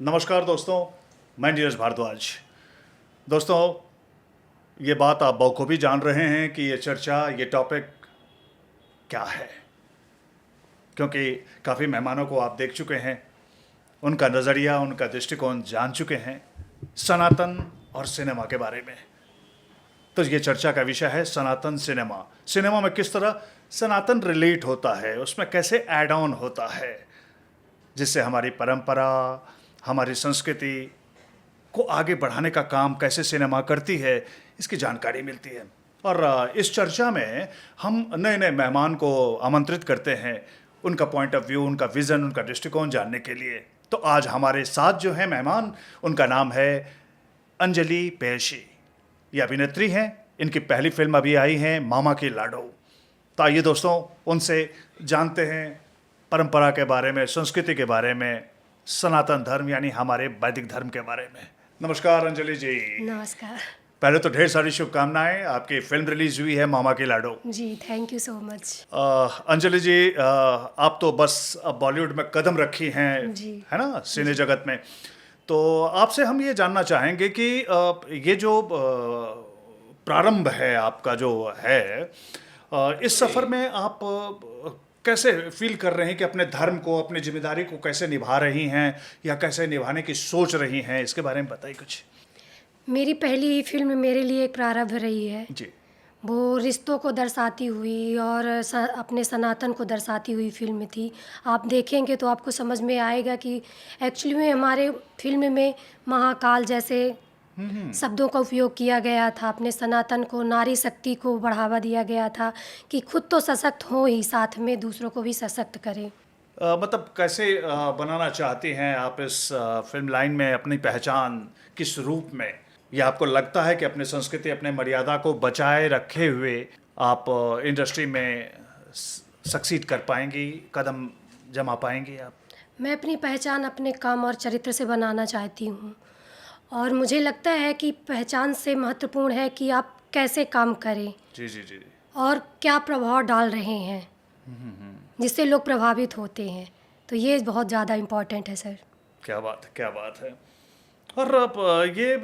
नमस्कार दोस्तों, मैं नीरज भारद्वाज। दोस्तों, ये बात आप बखूबी जान रहे हैं कि ये चर्चा, ये टॉपिक क्या है, क्योंकि काफ़ी मेहमानों को आप देख चुके हैं, उनका नज़रिया, उनका दृष्टिकोण जान चुके हैं सनातन और सिनेमा के बारे में। तो ये चर्चा का विषय है सनातन सिनेमा। सिनेमा में किस तरह सनातन रिलेट होता है, उसमें कैसे ऐड ऑन होता है, जिससे हमारी परंपरा, हमारी संस्कृति को आगे बढ़ाने का काम कैसे सिनेमा करती है, इसकी जानकारी मिलती है। और इस चर्चा में हम नए नए मेहमान को आमंत्रित करते हैं, उनका पॉइंट ऑफ व्यू, उनका विज़न, उनका दृष्टिकोण जानने के लिए। तो आज हमारे साथ जो है मेहमान, उनका नाम है अंजलि पेशी। ये अभिनेत्री हैं, इनकी पहली फिल्म अभी आई है मामा की लाडो। तो आइए दोस्तों, उनसे जानते हैं परंपरा के बारे में, संस्कृति के बारे में, सनातन धर्म यानी हमारे वैदिक धर्म के बारे में। नमस्कार अंजलि जी। नमस्कार पहले तो ढेर सारी शुभकामनाएं, आपकी फिल्म रिलीज हुई है मामा की लाडो। जी, thank you so much. Anjali ji, आप तो बस अब बॉलीवुड में कदम रखी हैं, जी। है ना, सिने जगत में। तो आपसे हम ये जानना चाहेंगे कि ये जो प्रारंभ है आपका जो है, इस सफ़र में आप कैसे फील कर रहे हैं कि अपने धर्म को, अपनी जिम्मेदारी को कैसे निभा रही हैं या कैसे निभाने की सोच रही हैं, इसके बारे में बताइए कुछ। मेरी पहली फिल्म मेरे लिए एक प्रारंभ रही है। जी वो रिश्तों को दर्शाती हुई और अपने सनातन को दर्शाती हुई फिल्म थी। आप देखेंगे तो आपको समझ में आएगा कि एक्चुअली में हमारे फिल्म में महाकाल जैसे शब्दों का उपयोग किया गया था। अपने सनातन को, नारी शक्ति को बढ़ावा दिया गया था कि खुद तो सशक्त हो ही, साथ में दूसरों को भी सशक्त करें। मतलब कैसे बनाना चाहती हैं आप इस फिल्म लाइन में अपनी पहचान, किस रूप में, या आपको लगता है कि अपनी संस्कृति, अपने मर्यादा को बचाए रखे हुए आप इंडस्ट्री में सक्सीड कर पाएंगी, कदम जमा पाएंगी आप? मैं अपनी पहचान अपने काम और चरित्र से बनाना चाहती हूँ, और मुझे लगता है कि पहचान से महत्वपूर्ण है कि आप कैसे काम करें जी जी जी जी। और क्या प्रभाव डाल रहे हैं जिससे लोग प्रभावित होते हैं। तो ये बहुत ज़्यादा इम्पोर्टेंट है सर। क्या बात है, क्या बात है। और अब ये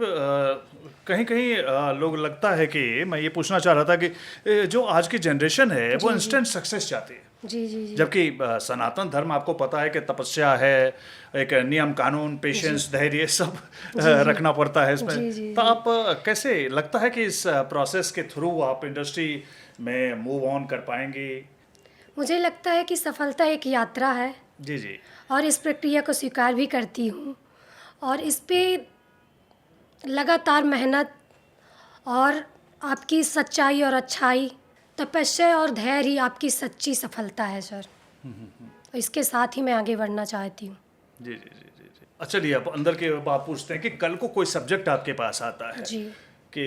कहीं कहीं लोग लगता है कि मैं ये पूछना चाह रहा था कि जो आज की जनरेशन है वो जी, जी। इंस्टेंट सक्सेस चाहती है, जी जी जी। जबकि सनातन धर्म आपको पता है कि तपस्या है, एक नियम कानून, पेशेंस, धैर्य सब रखना पड़ता है इसमें। जी, जी, तो जी। आप कैसे लगता है कि इस प्रोसेस के थ्रू आप इंडस्ट्री में मूव ऑन कर पाएंगी? मुझे लगता है कि सफलता एक यात्रा है जी जी और इस प्रक्रिया को स्वीकार भी करती हूँ, और इस पे लगातार मेहनत और आपकी सच्चाई और अच्छाई, तपस्या और धैर्य ही आपकी सच्ची सफलता है सर। इसके साथ ही मैं आगे बढ़ना चाहती हूँ। जी जी जी जी जी। अच्छा, चलिए अब अंदर के बात पूछते हैं कि कल को कोई सब्जेक्ट आपके पास आता है जी कि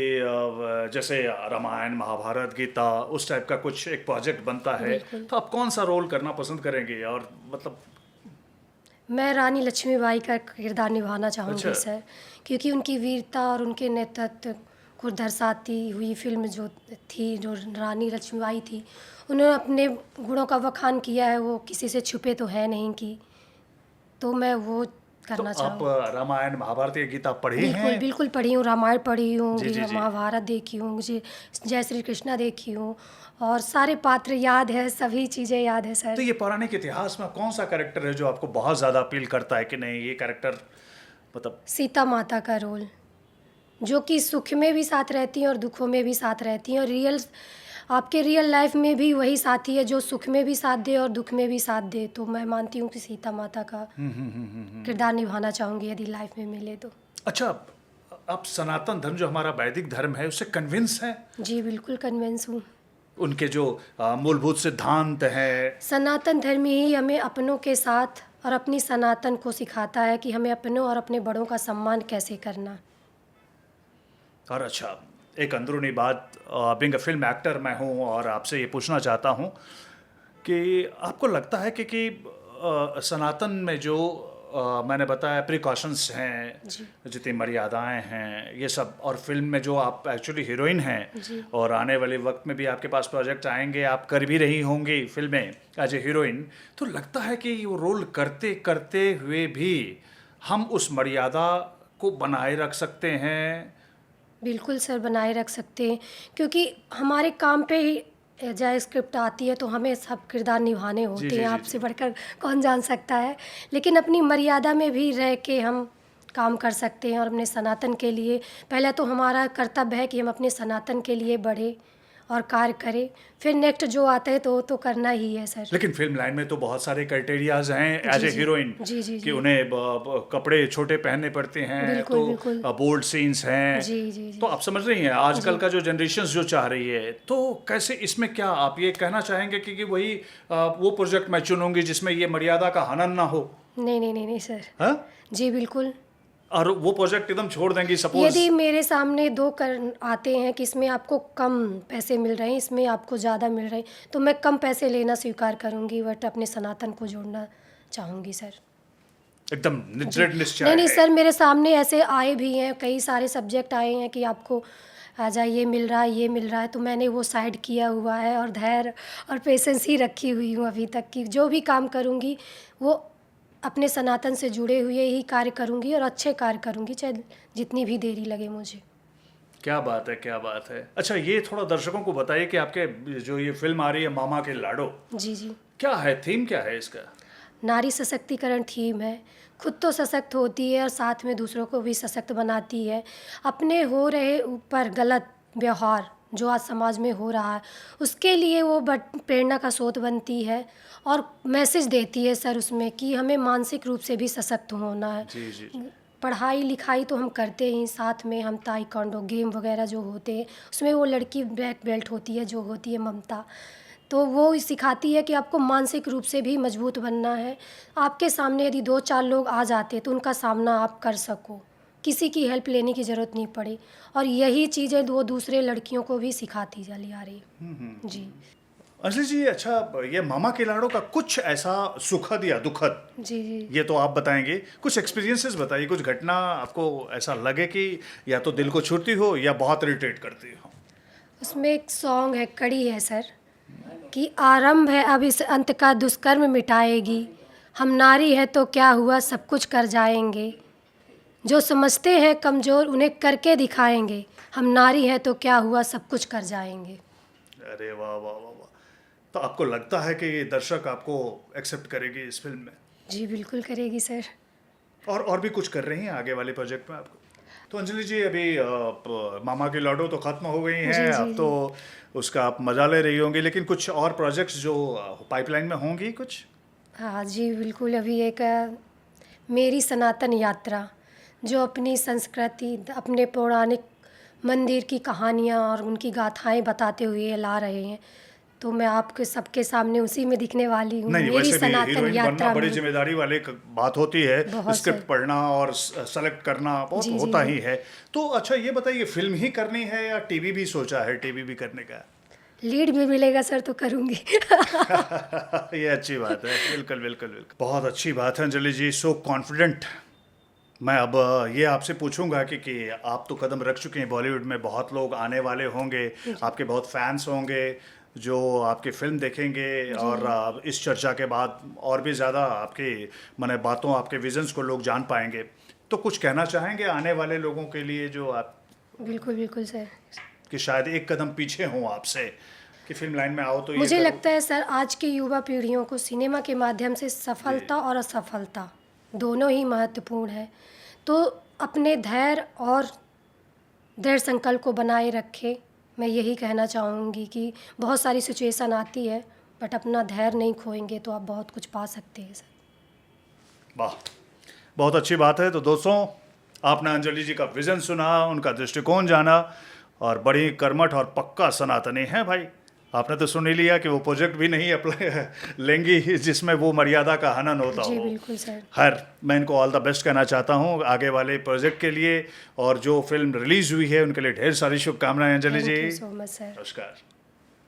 जैसे रामायण, महाभारत, गीता, उस टाइप का कुछ एक प्रोजेक्ट बनता है, बिल्कुल। तो आप कौन सा रोल करना पसंद करेंगे? और मतलब मैं रानी लक्ष्मीबाई का किरदार निभाना अच्छा। चाहूँगी सर, क्योंकि उनकी वीरता और उनके नेतृत्व को दर्शाती हुई फिल्म जो थी, जो रानी लक्ष्मीबाई थी, उन्होंने अपने गुणों का बखान किया है, वो किसी से छुपे तो है नहीं कि, तो मैं वो तो करना आप चाहूँ। रामायण, महाभारत या गीता पढ़ी बिल्कुल हैं? बिल्कुल पढ़ी हूँ, रामायण पढ़ी हूँ, जी जी जी। महाभारत देखी हूँ, मुझे जय श्री कृष्णा देखी हूँ, और सारे पात्र याद है, सभी चीज़ें याद है तो सर। ये पौराणिक इतिहास में कौन सा कैरेक्टर है जो आपको बहुत ज़्यादा अपील करता है कि नहीं, ये कैरेक्टर मतलब? सीता माता का रोल, जो कि सुख में भी साथ रहती हैं और दुखों में भी साथ रहती हैं, और आपके रियल लाइफ में भी वही साथी है जो सुख में भी साथ दे और दुख में भी साथ दे। तो मैं मानती हूँ कि सीता माता का किरदार निभाना चाहूँगी यदि लाइफ में मिले तो। अच्छा, आप सनातन धर्म जो हमारा वैदिक धर्म है उससे कन्विंस हैं? जी बिल्कुल कन्विंस हूँ। उनके जो मूलभूत सिद्धांत हैं? सनातन धर्म ही हमें अपनों के साथ और अपनी सनातन को सिखाता है कि हमें अपनों और अपने बड़ों का सम्मान कैसे करना। और अच्छा, एक अंदरूनी बात, बीइंग अ फिल्म एक्टर मैं हूँ और आपसे ये पूछना चाहता हूँ कि आपको लगता है कि सनातन में जो मैंने बताया प्रिकॉशंस हैं, जी जितनी मर्यादाएं हैं, ये सब, और फिल्म में जो आप एक्चुअली हीरोइन हैं, जी और आने वाले वक्त में भी आपके पास प्रोजेक्ट आएंगे, आप कर भी रही होंगी फिल्में एज ए हीरोइन, तो लगता है कि वो रोल करते करते हुए भी हम उस मर्यादा को बनाए रख सकते हैं? बिल्कुल सर, बनाए रख सकते हैं, क्योंकि हमारे काम पे ही जय स्क्रिप्ट आती है तो हमें सब किरदार निभाने जी होते जी हैं, जी आपसे जी। बढ़कर कौन जान सकता है। लेकिन अपनी मर्यादा में भी रह के हम काम कर सकते हैं और अपने सनातन के लिए पहले तो हमारा कर्तव्य है कि हम अपने सनातन के लिए बढ़े और कार्य करें, फिर नेक्स्ट जो आता है तो वो तो करना ही है सर। लेकिन फिल्म लाइन में तो बहुत सारे क्राइटेरियाज हैं एज जी, ए जी। हीरोइन जी, जी, कि जी। उन्हें कपड़े छोटे पहनने पड़ते हैं, बिल्कुल, तो बिल्कुल। बोल्ड सीन्स हैं। जी, जी, तो जी। आप समझ रही हैं आजकल जी। का जो जनरेशन जो चाह रही है, तो कैसे इसमें क्या आप ये कहना चाहेंगे कि वही वो प्रोजेक्ट मैं चुनूंगी जिसमें ये मर्यादा का हनन ना हो? नहीं, नहीं, नहीं, नहीं सर। हाँ? जी, बिल्कुल। और वो प्रोजेक्ट एकदम छोड़ देंगी सपोज? यदि मेरे सामने 2 कर आते हैं कि इसमें आपको कम पैसे मिल रहे हैं, इसमें आपको ज़्यादा मिल रहे हैं, तो मैं कम पैसे लेना स्वीकार करूँगी, बट अपने सनातन को जोड़ना चाहूँगी सर। एकदम जी। दृढ़ निश्चय नहीं, नहीं है। सर, मेरे सामने ऐसे आए भी हैं, कई सारे सब्जेक्ट आए हैं कि आपको आजा ये मिल रहा है, ये मिल रहा है, तो मैंने वो साइड किया हुआ है और धैर्य और पेशेंस ही रखी हुई हूँ अभी तक कि जो भी काम करूँगी, वो अपने सनातन से जुड़े हुए ही कार्य करूँगी और अच्छे कार्य करूँगी, चाहे जितनी भी देरी लगे मुझे। क्या बात है, क्या बात है। अच्छा, ये थोड़ा दर्शकों को बताइए कि आपके जो ये फिल्म आ रही है मामा के लाडो, जी, जी। क्या है, थीम क्या है इसका? नारी सशक्तिकरण थीम है। खुद तो सशक्त होती है और साथ में दूसरों को भी सशक्त बनाती है। अपने हो रहे ऊपर गलत व्यवहार जो आज समाज में हो रहा है, उसके लिए वो प्रेरणा का स्रोत बनती है और मैसेज देती है सर उसमें कि हमें मानसिक रूप से भी सशक्त होना है। जी जी जी। पढ़ाई लिखाई तो हम करते ही, साथ में हम ताइक्वांडो गेम वगैरह जो होते हैं, उसमें वो लड़की ब्लैक बेल्ट होती है जो होती है ममता, तो वो सिखाती है कि आपको मानसिक रूप से भी मजबूत बनना है। आपके सामने यदि 2-4 लोग आ जाते हैं तो उनका सामना आप कर सको, किसी की हेल्प लेने की ज़रूरत नहीं पड़े, और यही चीज़ें वो दूसरे लड़कियों को भी सिखाती चली आ रही है। जी। अंजलि जी, अच्छा, ये मामा के लाडो का कुछ ऐसा सुखद या दुखद, जी, जी। ये तो आप बताएंगे, कुछ एक्सपीरियंसेस बताइए, कुछ घटना आपको ऐसा लगे कि या तो दिल को छूती हो या बहुत इरिटेट करती हो? उसमें एक सॉन्ग है, कड़ी है सर, कि आरंभ है अब इस अंत का दुष्कर्म मिटाएगी, हम नारी है तो क्या हुआ सब कुछ कर जाएंगे, जो समझते हैं कमज़ोर उन्हें करके दिखाएंगे, हम नारी है तो क्या हुआ सब कुछ कर जाएंगे। अरे वाह वाह वाह वाह। तो आपको लगता है कि दर्शक आपको एक्सेप्ट करेगी इस फिल्म में? जी, बिल्कुल करेगी सर। और भी कुछ कर रही हैं आगे वाले प्रोजेक्ट में आपको? तो अंजलि जी, अभी मामा की लाडो तो खत्म हो गई जी, हैं, जी, अब तो जी। उसका आप मजा ले रही होंगी, लेकिन कुछ और प्रोजेक्ट्स जो पाइपलाइन में होंगी कुछ? हाँ जी, बिल्कुल। अभी एक मेरी सनातन यात्रा, जो अपनी संस्कृति, अपने पौराणिक मंदिर की कहानियाँ और उनकी गाथाएँ बताते हुए ला रहे हैं, तो मैं आपके सबके सामने उसी में दिखने वाली हूँ। नहीं, मेरी वैसे भी सनातन हीरोइन बनना यात्रा बड़ी में जिम्मेदारी वाली बात होती है। बहुत स्क्रिप्ट सर। पढ़ना और सेलेक्ट करना बहुत जी, जी, होता जी। ही है। तो अच्छा, ये बताइए, फिल्म ही करनी है या टीवी भी सोचा है, टीवी भी करने का? लीड भी मिलेगा सर तो करूँगी। ये अच्छी बात है, बिल्कुल बिल्कुल बिल्कुल, बहुत अच्छी बात है अंजलि जी, सो कॉन्फिडेंट। मैं अब ये आपसे पूछूंगा कि आप तो कदम रख चुके हैं बॉलीवुड में, बहुत लोग आने वाले होंगे, आपके बहुत फैंस होंगे जो आपकी फिल्म देखेंगे, और इस चर्चा के बाद और भी ज़्यादा आपकी माने बातों, आपके विजन्स को लोग जान पाएंगे। तो कुछ कहना चाहेंगे आने वाले लोगों के लिए जो आप बिल्कुल, बिल्कुल सर। कि शायद एक कदम पीछे हों आपसे, कि फिल्म लाइन में आओ तो ये मुझे करो? लगता है सर, आज की युवा पीढ़ियों को सिनेमा के माध्यम से सफलता और असफलता दोनों ही महत्वपूर्ण है, तो अपने धैर्य और दृढ़ संकल्प को बनाए रखें। मैं यही कहना चाहूँगी कि बहुत सारी सिचुएशन आती है, बट अपना धैर्य नहीं खोएंगे तो आप बहुत कुछ पा सकते हैं सर। वाह, बहुत अच्छी बात है। तो दोस्तों, आपने अंजलि जी का विजन सुना, उनका दृष्टिकोण जाना, और बड़ी कर्मठ और पक्का सनातनी है भाई। आपने तो सुन ही लिया कि वो प्रोजेक्ट भी नहीं अप्लाई लेंगी जिसमें वो मर्यादा का हनन होता जी, हो। बिल्कुल सर। खैर, मैं इनको ऑल द बेस्ट कहना चाहता हूँ आगे वाले प्रोजेक्ट के लिए, और जो फिल्म रिलीज हुई है उनके लिए ढेर सारी शुभकामनाएं Anjali thank ji. You so much sir. नमस्कार।